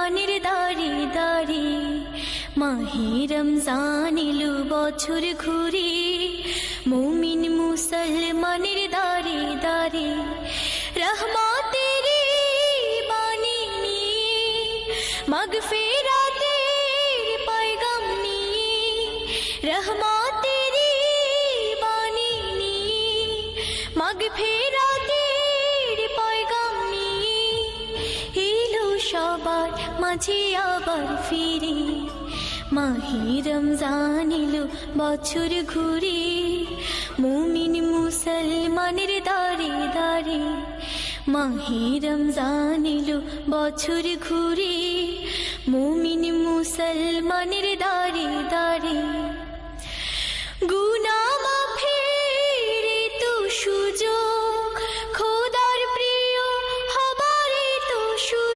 মুসলমানের দাঁড়ে দাঁড়ে মাহে রমজান এলো বছর ঘুরে মুমিন মুসলমানের দাঁড়ে দাঁড়ে রহমতের বাণী নিয়ে মাগফিরাতের পয়গাম নিয়ে রহমতের বাণী নিয়ে মাগফিরাতের পয়গাম নিয়ে এলো সবার মাঝে আবার ফিরে মাহে রমজান এলো বছর ঘুরে মুমিন মুসলমানের দাঁড়ে দাঁড়ে মাহে রমজান এলো বছর ঘুরে মুমিন মুসলমানের দাঁড়ে দাঁড়ে।